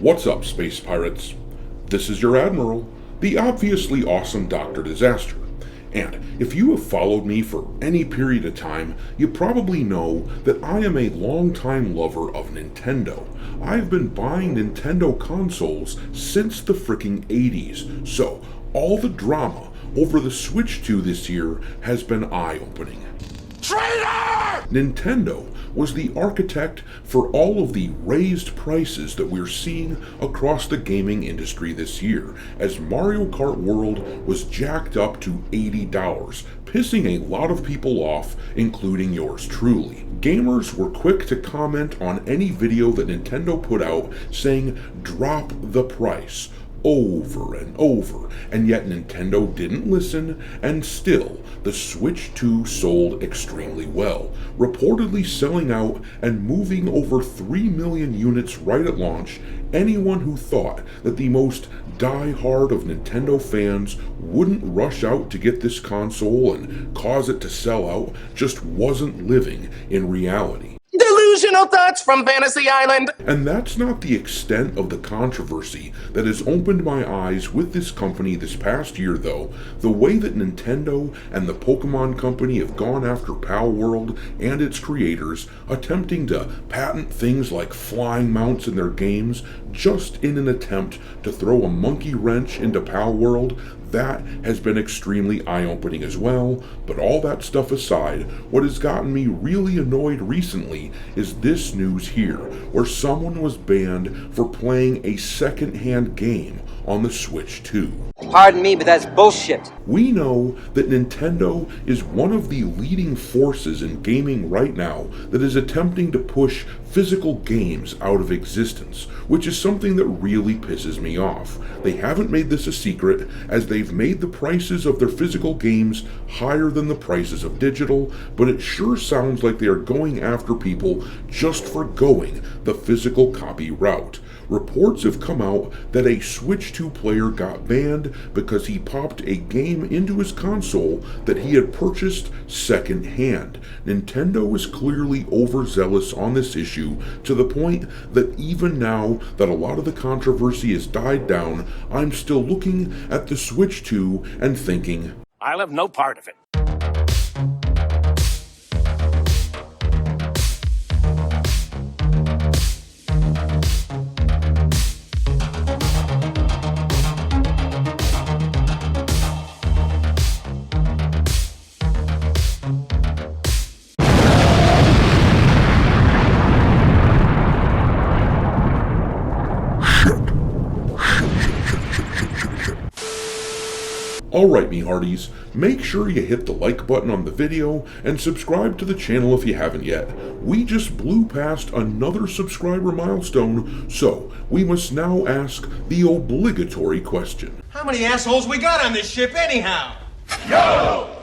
What's up, space pirates? This is your Admiral, the obviously awesome Dr. Disaster. And if you have followed me for any period of time, you probably know that I am a longtime lover of Nintendo. I've been buying Nintendo consoles since the fricking 80s, so all the drama over the Switch 2 this year has been eye-opening. Traitor! Nintendo was the architect for all of the raised prices that we're seeing across the gaming industry this year, as Mario Kart World was jacked up to $80, pissing a lot of people off, including yours truly. Gamers were quick to comment on any video that Nintendo put out saying, "Drop the price," over and over, and yet Nintendo didn't listen, and still, the Switch 2 sold extremely well, reportedly selling out and moving over 3 million units right at launch. Anyone who thought that the most die-hard of Nintendo fans wouldn't rush out to get this console and cause it to sell out just wasn't living in reality. Delusional thoughts from Fantasy Island! And that's not the extent of the controversy that has opened my eyes with this company this past year, though. The way that Nintendo and the Pokemon Company have gone after Pal World and its creators, attempting to patent things like flying mounts in their games, just in an attempt to throw a monkey wrench into Pal World, that has been extremely eye-opening as well. But all that stuff aside, what has gotten me really annoyed recently is this news here, where someone was banned for playing a second-hand game on the Switch 2. Pardon me, but that's bullshit. We know that Nintendo is one of the leading forces in gaming right now that is attempting to push physical games out of existence, which is something that really pisses me off. They haven't made this a secret, as they've made the prices of their physical games higher than the prices of digital, but it sure sounds like they are going after people just for going the physical copy route. Reports have come out that a Switch 2 player got banned because he popped a game into his console that he had purchased second-hand. Nintendo is clearly overzealous on this issue, to the point that even now that a lot of the controversy has died down, I'm still looking at the Switch 2 and thinking, I'll have no part of it. Alright, me hearties, make sure you hit the like button on the video and subscribe to the channel if you haven't yet. We just blew past another subscriber milestone, so we must now ask the obligatory question. How many assholes we got on this ship anyhow? Yo!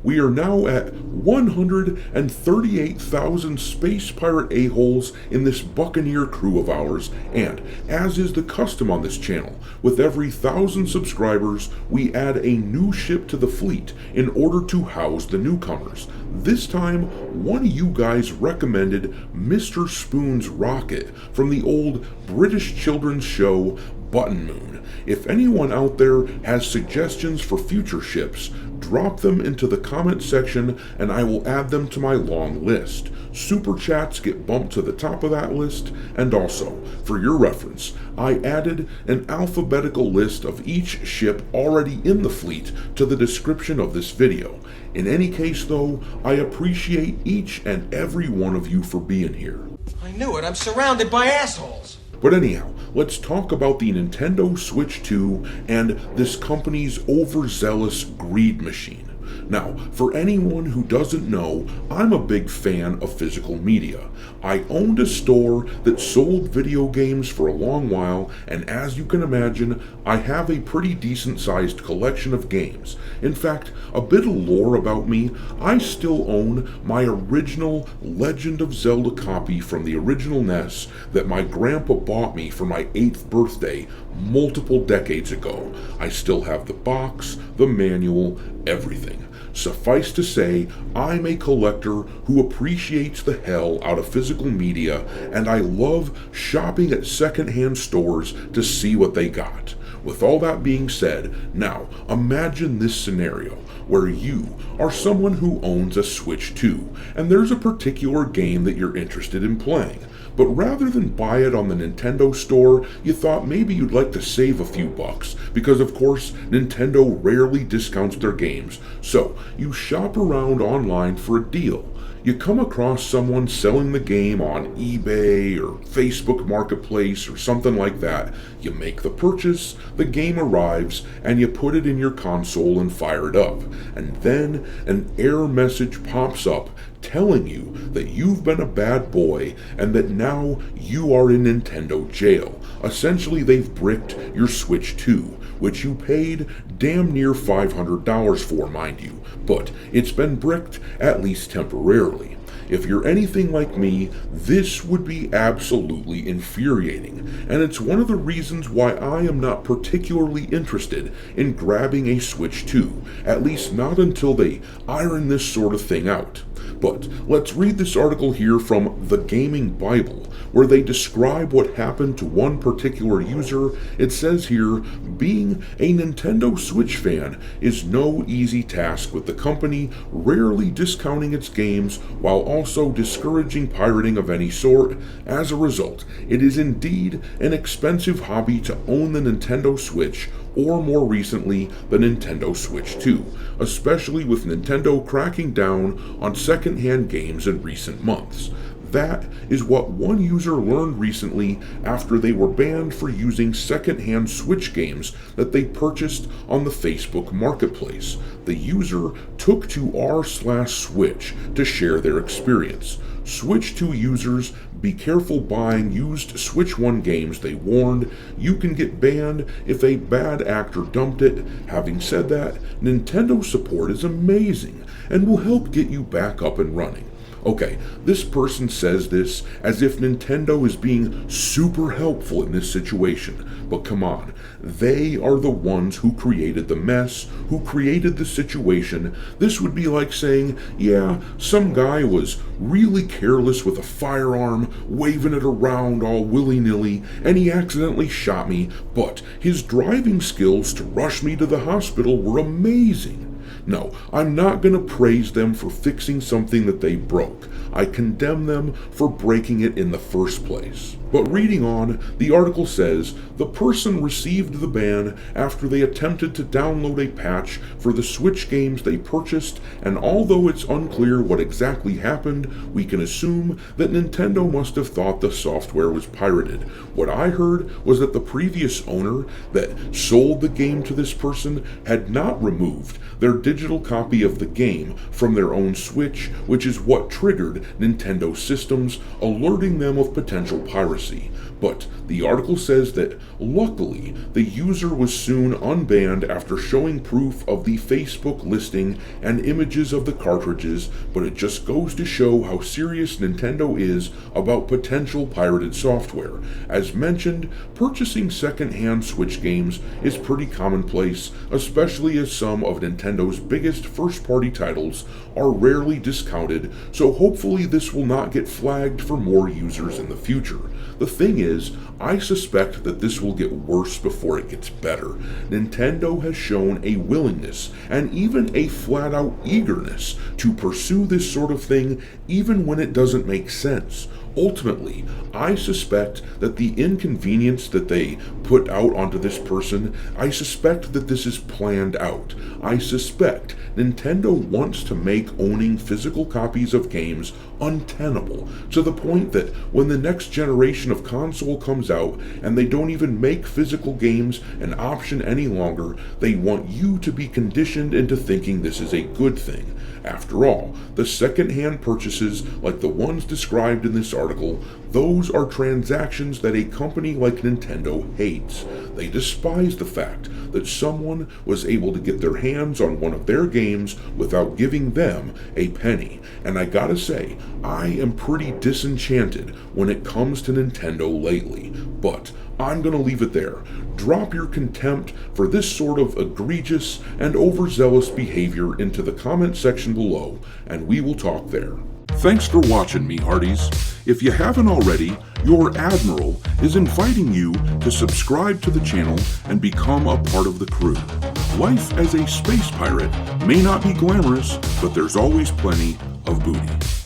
We are now at 138,000 space pirate a-holes in this buccaneer crew of ours, and as is the custom on this channel, with every 1,000 subscribers, we add a new ship to the fleet in order to house the newcomers. This time, one of you guys recommended Mr. Spoon's rocket from the old British children's show Button Moon. If anyone out there has suggestions for future ships, drop them into the comment section and I will add them to my long list. Super chats get bumped to the top of that list, and also, for your reference, I added an alphabetical list of each ship already in the fleet to the description of this video. In any case though, I appreciate each and every one of you for being here. I knew it, I'm surrounded by assholes. But anyhow, let's talk about the Nintendo Switch 2 and this company's overzealous greed machine. Now, for anyone who doesn't know, I'm a big fan of physical media. I owned a store that sold video games for a long while, and as you can imagine, I have a pretty decent-sized collection of games. In fact, a bit of lore about me, I still own my original Legend of Zelda copy from the original NES that my grandpa bought me for my 8th birthday multiple decades ago. I still have the box, the manual, everything. Suffice to say, I'm a collector who appreciates the hell out of physical media, and I love shopping at secondhand stores to see what they got. With all that being said, now imagine this scenario where you are someone who owns a Switch 2, and there's a particular game that you're interested in playing. But rather than buy it on the Nintendo store, you thought maybe you'd like to save a few bucks, because of course Nintendo rarely discounts their games, so you shop around online for a deal. You come across someone selling the game on eBay or Facebook Marketplace or something like that. You make the purchase, the game arrives, and you put it in your console and fire it up. And then an error message pops up telling you that you've been a bad boy and that now you are in Nintendo jail. Essentially, they've bricked your Switch 2, which you paid damn near $500 for, mind you, but it's been bricked at least temporarily. If you're anything like me, this would be absolutely infuriating, and it's one of the reasons why I am not particularly interested in grabbing a Switch 2, at least not until they iron this sort of thing out. But let's read this article here from The Gaming Bible, where they describe what happened to one particular user. It says here, being a Nintendo Switch fan is no easy task, with the company rarely discounting its games while also discouraging pirating of any sort. As a result, it is indeed an expensive hobby to own the Nintendo Switch, or more recently, the Nintendo Switch 2, especially with Nintendo cracking down on second-hand games in recent months. That is what one user learned recently after they were banned for using second-hand Switch games that they purchased on the Facebook Marketplace. The user took to r/Switch to share their experience. Switch 2 users, be careful buying used Switch 1 games, they warned. You can get banned if a bad actor dumped it. Having said that, Nintendo support is amazing and will help get you back up and running. Okay, this person says this as if Nintendo is being super helpful in this situation, but come on, they are the ones who created the mess, who created the situation. This would be like saying, yeah, some guy was really careless with a firearm, waving it around all willy-nilly, and he accidentally shot me, but his driving skills to rush me to the hospital were amazing. No, I'm not going to praise them for fixing something that they broke. I condemn them for breaking it in the first place. But reading on, the article says, the person received the ban after they attempted to download a patch for the Switch games they purchased, and although it's unclear what exactly happened, we can assume that Nintendo must have thought the software was pirated. What I heard was that the previous owner that sold the game to this person had not removed their digital copy of the game from their own Switch, which is what triggered Nintendo systems, alerting them of potential piracy. But the article says that, luckily, the user was soon unbanned after showing proof of the Facebook listing and images of the cartridges, but it just goes to show how serious Nintendo is about potential pirated software. As mentioned, purchasing second-hand Switch games is pretty commonplace, especially as some of Nintendo's biggest first-party titles are rarely discounted, so hopefully this will not get flagged for more users in the future. The thing is, I suspect that this will get worse before it gets better. Nintendo has shown a willingness and even a flat-out eagerness to pursue this sort of thing even when it doesn't make sense. Ultimately, I suspect that the inconvenience that they put out onto this person, I suspect that this is planned out. I suspect Nintendo wants to make owning physical copies of games untenable, to the point that when the next generation of console comes out and they don't even make physical games an option any longer, they want you to be conditioned into thinking this is a good thing. After all, the second-hand purchases like the ones described in this article, those are transactions that a company like Nintendo hates. They despise the fact that someone was able to get their hands on one of their games without giving them a penny. And I gotta say, I am pretty disenchanted when it comes to Nintendo lately, but I'm going to leave it there. Drop your contempt for this sort of egregious and overzealous behavior into the comment section below, and we will talk there. Thanks for watching, me hearties. If you haven't already, your Admiral is inviting you to subscribe to the channel and become a part of the crew. Life as a space pirate may not be glamorous, but there's always plenty of booty.